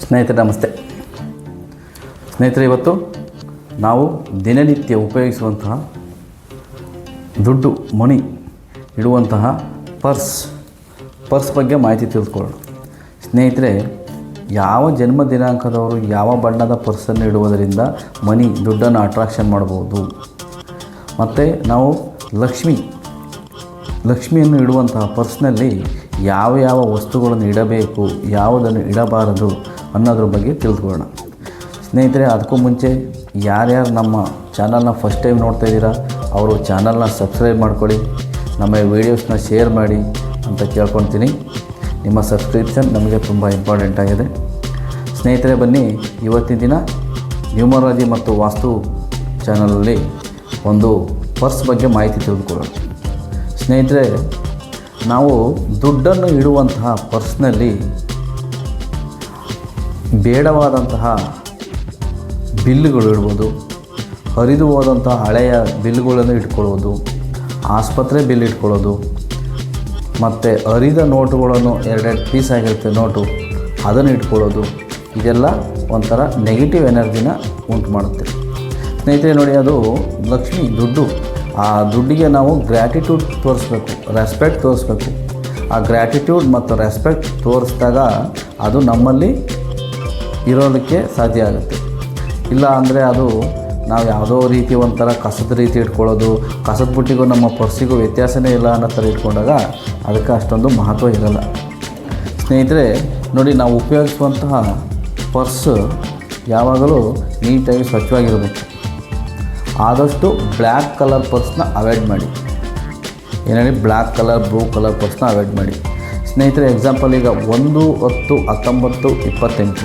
ಸ್ನೇಹಿತರೆ ನಮಸ್ತೆ. ಸ್ನೇಹಿತರೆ, ಇವತ್ತು ನಾವು ದಿನನಿತ್ಯ ಉಪಯೋಗಿಸುವಂತಹ ದುಡ್ಡು ಮಣಿ ಇಡುವಂತಹ ಪರ್ಸ್ ಬಗ್ಗೆ ಮಾಹಿತಿ ತಿಳಿದುಕೊಳ್ಳೋಣ. ಸ್ನೇಹಿತರೆ, ಯಾವ ಜನ್ಮ ದಿನಾಂಕದವರು ಯಾವ ಬಣ್ಣದ ಪರ್ಸನ್ನು ಇಡುವುದರಿಂದ ಮನಿ ದುಡ್ಡನ್ನು ಅಟ್ರಾಕ್ಷನ್ ಮಾಡ್ಬೋದು, ಮತ್ತು ನಾವು ಲಕ್ಷ್ಮಿಯನ್ನು ಇಡುವಂತಹ ಪರ್ಸ್ನಲ್ಲಿ ಯಾವ ಯಾವ ವಸ್ತುಗಳನ್ನು ಇಡಬೇಕು, ಯಾವುದನ್ನು ಇಡಬಾರದು ಅನ್ನೋದ್ರ ಬಗ್ಗೆ ತಿಳಿದುಕೊಳ್ಳೋಣ. ಸ್ನೇಹಿತರೆ, ಅದಕ್ಕೂ ಮುಂಚೆ ಯಾರ್ಯಾರು ನಮ್ಮ ಚಾನಲ್ನ ಫಸ್ಟ್ ಟೈಮ್ ನೋಡ್ತಾ ಇದ್ದೀರಾ ಅವರು ಚಾನಲ್ನ ಸಬ್ಸ್ಕ್ರೈಬ್ ಮಾಡ್ಕೊಳ್ಳಿ, ನಮ್ಮ ವೀಡಿಯೋಸ್ನ ಶೇರ್ ಮಾಡಿ ಅಂತ ಕೇಳ್ಕೊಳ್ತೀನಿ. ನಿಮ್ಮ ಸಬ್ಸ್ಕ್ರಿಪ್ಷನ್ ನಮಗೆ ತುಂಬ ಇಂಪಾರ್ಟೆಂಟ್ ಆಗಿದೆ. ಸ್ನೇಹಿತರೆ, ಬನ್ನಿ ಇವತ್ತಿನ ದಿನ ನ್ಯೂಮರಾಲಜಿ ಮತ್ತು ವಾಸ್ತು ಚಾನಲಲ್ಲಿ ಒಂದು ಪರ್ಸ್ ಬಗ್ಗೆ ಮಾಹಿತಿ ತಿಳಿದುಕೊಳ್ಳೋಣ. ಸ್ನೇಹಿತರೆ, ನಾವು ದುಡ್ಡನ್ನು ಇಡುವಂತಹ ಪರ್ಸ್ನಲ್ಲಿ ಬೇಡವಾದಂತಹ ಬಿಲ್ಗಳು ಇಡ್ಬೋದು, ಹರಿದು ಹೋದಂತಹ ಹಳೆಯ ಬಿಲ್ಗಳನ್ನು ಇಟ್ಕೊಳ್ಳೋದು, ಆಸ್ಪತ್ರೆ ಬಿಲ್ ಇಟ್ಕೊಳ್ಳೋದು, ಮತ್ತು ಹರಿದ ನೋಟುಗಳನ್ನು ಎರಡೆರಡು ಪೀಸ್ ಆಗಿರುತ್ತೆ ನೋಟು, ಅದನ್ನು ಇಟ್ಕೊಳ್ಳೋದು, ಇದೆಲ್ಲ ಒಂಥರ ನೆಗೆಟಿವ್ ಎನರ್ಜಿನ ಉಂಟು ಮಾಡುತ್ತೆ. ಸ್ನೇಹಿತರೆ ನೋಡಿ, ಅದು ಲಕ್ಷ್ಮಿ ದುಡ್ಡು. ಆ ದುಡ್ಡಿಗೆ ನಾವು ಗ್ರ್ಯಾಟಿಟ್ಯೂಡ್ ತೋರಿಸ್ಬೇಕು, ರೆಸ್ಪೆಕ್ಟ್ ತೋರಿಸ್ಬೇಕು. ಆ ಗ್ರ್ಯಾಟಿಟ್ಯೂಡ್ ಮತ್ತು ರೆಸ್ಪೆಕ್ಟ್ ತೋರಿಸಿದಾಗ ಅದು ನಮ್ಮಲ್ಲಿ ಇರೋದಕ್ಕೆ ಸಾಧ್ಯ ಆಗುತ್ತೆ. ಇಲ್ಲ ಅಂದರೆ ಅದು ನಾವು ಯಾವುದೋ ರೀತಿ ಒಂಥರ ಕಸದ ರೀತಿ ಇಟ್ಕೊಳ್ಳೋದು, ಕಸದ ಬುಟ್ಟಿಗೂ ನಮ್ಮ ಪರ್ಸಿಗೂ ವ್ಯತ್ಯಾಸವೇ ಇಲ್ಲ ಅನ್ನೋ ಥರ ಇಟ್ಕೊಂಡಾಗ ಅದಕ್ಕೆ ಅಷ್ಟೊಂದು ಮಹತ್ವ ಇರಲ್ಲ. ಸ್ನೇಹಿತರೆ ನೋಡಿ, ನಾವು ಉಪಯೋಗಿಸುವಂತಹ ಪರ್ಸ್ ಯಾವಾಗಲೂ ನೀಟಾಗಿ ಸ್ವಚ್ಛವಾಗಿರಬೇಕು. ಆದಷ್ಟು ಬ್ಲ್ಯಾಕ್ ಕಲರ್ ಪರ್ಸ್ನ ಅವಾಯ್ಡ್ ಮಾಡಿ. ಏನೇಳಿ ಬ್ಲ್ಯಾಕ್ ಕಲರ್, ಬ್ಲೂ ಕಲರ್ ಪರ್ಸ್ನ ಅವಾಯ್ಡ್ ಮಾಡಿ. ಸ್ನೇಹಿತರೆ, ಎಕ್ಸಾಂಪಲ್ ಈಗ 1/10/1928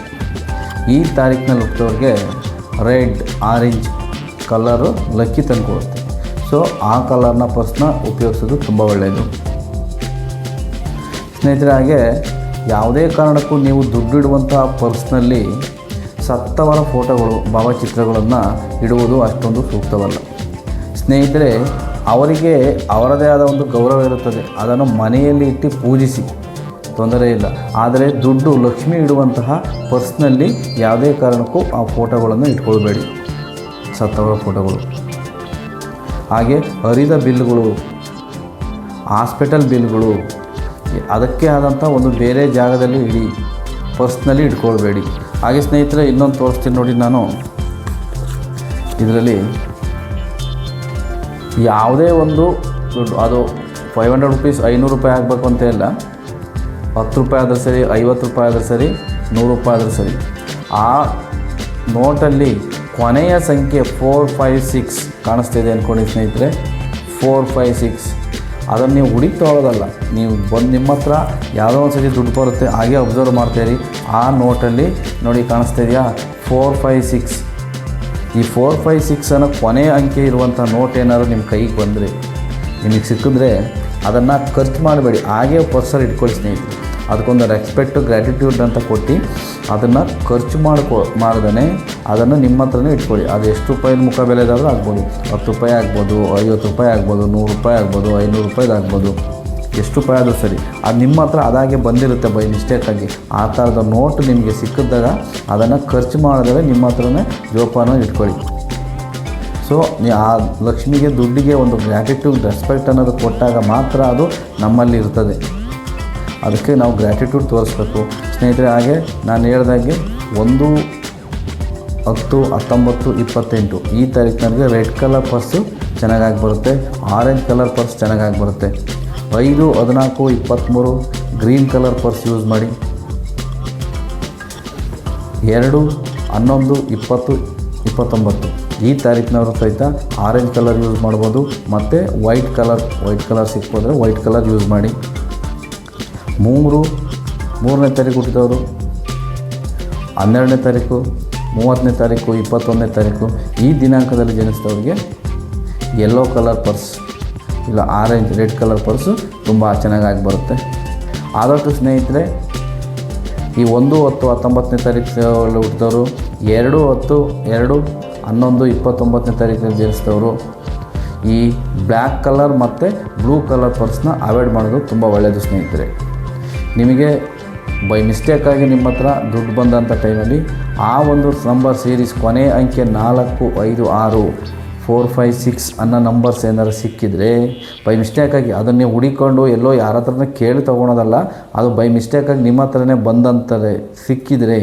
ಈ ತಾರೀಕಿನಲ್ಲಿ ಹುಟ್ಟಿದವ್ರಿಗೆ ರೆಡ್, ಆರೆಂಜ್ ಕಲರು ಲಕ್ಕಿ ತಂದುಕೊಡುತ್ತೆ. ಸೊ ಆ ಕಲರ್ನ ಪರ್ಸ್ನ ಉಪಯೋಗಿಸೋದು ತುಂಬ ಒಳ್ಳೆಯದು. ಸ್ನೇಹಿತರೆ, ಹಾಗೆ ಯಾವುದೇ ಕಾರಣಕ್ಕೂ ನೀವು ದುಡ್ಡಿಡುವಂಥ ಪರ್ಸ್ನಲ್ಲಿ ಸತ್ತವರ ಫೋಟೋಗಳು, ಭಾವಚಿತ್ರಗಳನ್ನು ಇಡುವುದು ಅಷ್ಟೊಂದು ಸೂಕ್ತವಲ್ಲ. ಸ್ನೇಹಿತರೆ, ಅವರಿಗೆ ಅವರದೇ ಆದ ಒಂದು ಗೌರವ ಇರುತ್ತದೆ, ಅದನ್ನು ಮನೆಯಲ್ಲಿ ಇಟ್ಟು ಪೂಜಿಸಿ, ತೊಂದರೆ ಇಲ್ಲ. ಆದರೆ ದುಡ್ಡು ಲಕ್ಷ್ಮಿ ಇಡುವಂತಹ ಪರ್ಸ್ನಲ್ಲಿ ಯಾವುದೇ ಕಾರಣಕ್ಕೂ ಆ ಫೋಟೋಗಳನ್ನು ಇಟ್ಕೊಳ್ಬೇಡಿ, ಸತ್ತವರ ಫೋಟೋಗಳು. ಹಾಗೆ ಹರಿದ ಬಿಲ್ಗಳು, ಹಾಸ್ಪಿಟಲ್ ಬಿಲ್ಗಳು, ಅದಕ್ಕೆ ಆದಂಥ ಒಂದು ಬೇರೆ ಜಾಗದಲ್ಲಿ ಇಡಿ, ಪರ್ಸ್ನಲ್ಲಿ ಇಟ್ಕೊಳ್ಬೇಡಿ. ಹಾಗೆ ಸ್ನೇಹಿತರೆ, ಇನ್ನೊಂದು ತೋರಿಸ್ತೀನಿ ನೋಡಿ. ನಾನು ಇದರಲ್ಲಿ ಯಾವುದೇ ಒಂದು ದುಡ್ಡು, ಅದು 500 ರುಪೀಸ್, 500 ರೂಪಾಯಿ ಆಗಬೇಕು ಅಂತ ಇಲ್ಲ, 10 ರೂಪಾಯಿ ಆದರೂ ಸರಿ, 50 ರೂಪಾಯಿ ಆದರೂ ಸರಿ, 100 ರೂಪಾಯಿ ಆದರೂ ಸರಿ, ಆ ನೋಟಲ್ಲಿ ಕೊನೆಯ ಸಂಖ್ಯೆ 456 ಕಾಣಿಸ್ತಿದೆ ಅಂದ್ಕೊಂಡು ಸ್ನೇಹಿತರೆ, 456 ಅದನ್ನು ನೀವು ಹುಡುಕಿ ತೊಗೊಳ್ಳೋದಲ್ಲ. ನೀವು ಬಂದು ನಿಮ್ಮ ಹತ್ರ ಯಾವುದೋ ಒಂದು ಸರಿ ದುಡ್ಡು ಬರುತ್ತೆ, ಹಾಗೆ ಅಬ್ಸರ್ವ್ ಮಾಡ್ತೀರಿ. ಆ ನೋಟಲ್ಲಿ ನೋಡಿ ಕಾಣಿಸ್ತಾ ಇದೆಯಾ 456. ಈ 456 ಅನ್ನೋ ಕೊನೆಯ ಅಂಕೆ ಇರುವಂಥ ನೋಟ್ ಏನಾದ್ರು ನಿಮ್ಮ ಕೈಗೆ ಬಂದರೆ, ನಿಮಗೆ ಸಿಕ್ಕಿದ್ರೆ ಅದನ್ನು ಖರ್ಚು ಮಾಡಬೇಡಿ, ಹಾಗೆ ಪರ್ಸಲ್ಲಿ ಇಟ್ಕೊಳ್ಳಿ ಸ್ನೇಹಿತರೆ. ಅದಕ್ಕೊಂದು ರೆಸ್ಪೆಕ್ಟು, ಗ್ರ್ಯಾಟಿಟ್ಯೂಡ್ ಅಂತ ಕೊಟ್ಟು ಅದನ್ನು ಖರ್ಚು ಮಾಡ್ದೇ ಅದನ್ನು ನಿಮ್ಮ ಹತ್ರನೇ ಇಟ್ಕೊಳ್ಳಿ. ಅದು ಎಷ್ಟು ರೂಪಾಯಿ ಮುಖ ಬೆಲೆದಾದರೂ ಆಗ್ಬೋದು, 10 ರೂಪಾಯಿ ಆಗ್ಬೋದು, 50 ರೂಪಾಯಿ ಆಗ್ಬೋದು, 100 ರೂಪಾಯಿ ಆಗ್ಬೋದು, 500 ರೂಪಾಯಿದು ಆಗ್ಬೋದು, ಎಷ್ಟು ರೂಪಾಯಿ ಆದರೂ ಸರಿ, ಅದು ನಿಮ್ಮ ಹತ್ರ ಅದಾಗೆ ಬಂದಿರುತ್ತೆ ಬೈ ಮಿಸ್ಟೇಕಾಗಿ. ಆ ಥರದ ನೋಟು ನಿಮಗೆ ಸಿಕ್ಕಿದಾಗ ಅದನ್ನು ಖರ್ಚು ಮಾಡಿದ್ರೆ ನಿಮ್ಮ ಹತ್ರನೇ ಜೋಪಾನ ಇಟ್ಕೊಳ್ಳಿ. ಸೊ ಆ ಲಕ್ಷ್ಮಿಗೆ, ದುಡ್ಡಿಗೆ ಒಂದು ಗ್ರ್ಯಾಟಿಟ್ಯೂಡ್, ರೆಸ್ಪೆಕ್ಟ್ ಅನ್ನೋದು ಕೊಟ್ಟಾಗ ಮಾತ್ರ ಅದು ನಮ್ಮಲ್ಲಿ ಇರ್ತದೆ. ಅದಕ್ಕೆ ನಾವು ಗ್ರ್ಯಾಟಿಟ್ಯೂಡ್ ತೋರಿಸ್ಬೇಕು ಸ್ನೇಹಿತರೆ. ಹಾಗೆ ನಾನು ಹೇಳ್ದಾಗೆ 1/10/1928 ಈ ತಾರೀಕು ನನಗೆ ರೆಡ್ ಕಲರ್ ಪರ್ಸು ಚೆನ್ನಾಗಾಗಿ ಬರುತ್ತೆ, ಆರೆಂಜ್ ಕಲರ್ ಪರ್ಸ್ ಚೆನ್ನಾಗಾಗಿ ಬರುತ್ತೆ. 5/14/23 ಗ್ರೀನ್ ಕಲರ್ ಪರ್ಸ್ ಯೂಸ್ ಮಾಡಿ. 2/11/20/29 ಈ ತಾರೀಕಿನವರು ಸಹಿತ ಆರೆಂಜ್ ಕಲರ್ ಯೂಸ್ ಮಾಡ್ಬೋದು, ಮತ್ತು ವೈಟ್ ಕಲರ್ ಸಿಕ್ಕೋದ್ರೆ ವೈಟ್ ಕಲರ್ ಯೂಸ್ ಮಾಡಿ. 3ನೇ ತಾರೀಕು ಹುಟ್ಟಿದವರು 12ನೇ ತಾರೀಕು, 30ನೇ ತಾರೀಕು, 21ನೇ ತಾರೀಕು ಈ ದಿನಾಂಕದಲ್ಲಿ ಜನಿಸಿದವ್ರಿಗೆ ಯೆಲ್ಲೋ ಕಲರ್ ಪರ್ಸ್ ಇಲ್ಲ ಆರೆಂಜ್, ರೆಡ್ ಕಲರ್ ಪರ್ಸು ತುಂಬ ಚೆನ್ನಾಗಾಗಿ ಬರುತ್ತೆ. ಆದಷ್ಟು ಸ್ನೇಹಿತರೆ, ಈ 1/10/19ನೇ ತಾರೀಕು ಹುಟ್ಟಿದವರು, 2/10/2/11/29ನೇ ತಾರೀಕಿನಲ್ಲಿ ಜನಿಸಿದವರು ಈ ಬ್ಲ್ಯಾಕ್ ಕಲರ್ ಮತ್ತು ಬ್ಲೂ ಕಲರ್ ಪರ್ಸ್ನ ಅವಾಯ್ಡ್ ಮಾಡೋದು ತುಂಬ ಒಳ್ಳೆಯದು ಸ್ನೇಹಿತರೆ. ನಿಮಗೆ ಬೈ ಮಿಸ್ಟೇಕಾಗಿ ನಿಮ್ಮ ಹತ್ರ ದುಡ್ಡು ಬಂದಂಥ ಟೈಮಲ್ಲಿ ಆ ಒಂದು ನಂಬರ್ ಸೀರೀಸ್ ಕೊನೆ ಅಂಕೆ 4, 5, 6, 4, 5, 6 ಅನ್ನೋ ನಂಬರ್ಸ್ ಏನಾರು ಸಿಕ್ಕಿದರೆ ಬೈ ಮಿಸ್ಟೇಕಾಗಿ ಅದನ್ನೇ ಹುಡಿಕೊಂಡು ಎಲ್ಲೋ ಯಾರ ಹತ್ರನೇ ಕೇಳಿ ತೊಗೊಳೋದಲ್ಲ, ಅದು ಬೈ ಮಿಸ್ಟೇಕಾಗಿ ನಿಮ್ಮ ಹತ್ರನೇ ಬಂದಂತಾರೆ ಸಿಕ್ಕಿದರೆ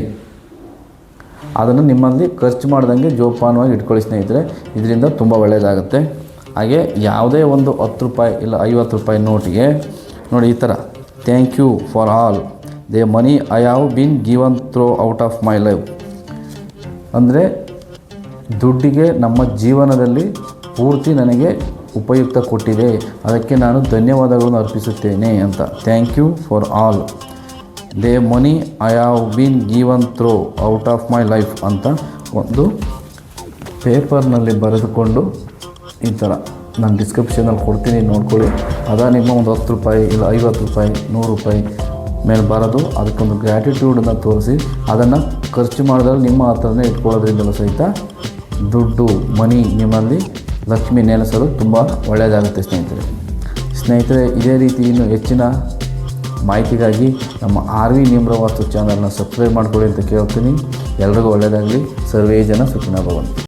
ಅದನ್ನು ನಿಮ್ಮಲ್ಲಿ ಖರ್ಚು ಮಾಡ್ದಂಗೆ ಜೋಪಾನವಾಗಿ ಇಟ್ಕೊಳ್ಳಿ ಸ್ನೇಹಿತರೆ. ಇದರಿಂದ ತುಂಬ ಒಳ್ಳೆಯದಾಗುತ್ತೆ. ಹಾಗೆ ಯಾವುದೇ ಒಂದು 10 ರೂಪಾಯಿ ಇಲ್ಲ 50 ರೂಪಾಯಿ ನೋಟಿಗೆ ನೋಡಿ ಈ ಥರ thank you for all the money I have been given throughout of my life. ಅಂದರೆ ದುಡ್ಡಿಗೆ ನಮ್ಮ ಜೀವನದಲ್ಲಿ ಪೂರ್ತಿ ನನಗೆ ಉಪಯುಕ್ತ ಕೊಟ್ಟಿದೆ, ಅದಕ್ಕೆ ನಾನು ಧನ್ಯವಾದಗಳನ್ನು ಅರ್ಪಿಸುತ್ತೇನೆ ಅಂತ. Thank you for all the money I have been given throughout of my life ಅಂತ ಒಂದು ಪೇಪರ್ನಲ್ಲಿ ಬರೆದುಕೊಂಡು ಈ ಥರ ನಾನು ಡಿಸ್ಕ್ರಿಪ್ಷನಲ್ಲಿ ಕೊಡ್ತೀನಿ, ನೋಡ್ಕೊಳ್ಳಿ. ನಿಮ್ಮ ಒಂದು 10 ರೂಪಾಯಿ ಇಲ್ಲ 50 ರೂಪಾಯಿ 100 ರೂಪಾಯಿ ಮೇಲೆ ಬರೋದು ಅದಕ್ಕೊಂದು ಗ್ರ್ಯಾಟಿಟ್ಯೂಡನ್ನು ತೋರಿಸಿ ಅದನ್ನು ಖರ್ಚು ಮಾಡಿದ್ರೆ ನಿಮ್ಮ ಹತ್ರನೇ ಇಟ್ಕೊಳ್ಳೋದ್ರಿಂದಲೂ ಸಹಿತ ದುಡ್ಡು ಮನಿ ನಿಮ್ಮಲ್ಲಿ ಲಕ್ಷ್ಮಿ ನೆಲೆಸಲು ತುಂಬ ಒಳ್ಳೆಯದಾಗುತ್ತೆ ಸ್ನೇಹಿತರೆ. ಇದೇ ರೀತಿ ಇನ್ನೂ ಹೆಚ್ಚಿನ ಮಾಹಿತಿಗಾಗಿ ನಮ್ಮ RV ನೇಮ್ರ ವಾಸ್ತು ಚಾನಲ್ನ ಸಬ್ಸ್ಕ್ರೈಬ್ ಮಾಡ್ಕೊಳ್ಳಿ ಅಂತ ಕೇಳ್ತೀನಿ. ಎಲ್ರಿಗೂ ಒಳ್ಳೆಯದಾಗಲಿ. ಸರ್ವೇ ಜನ ಸುಖಿನೋ ಭವಂತು.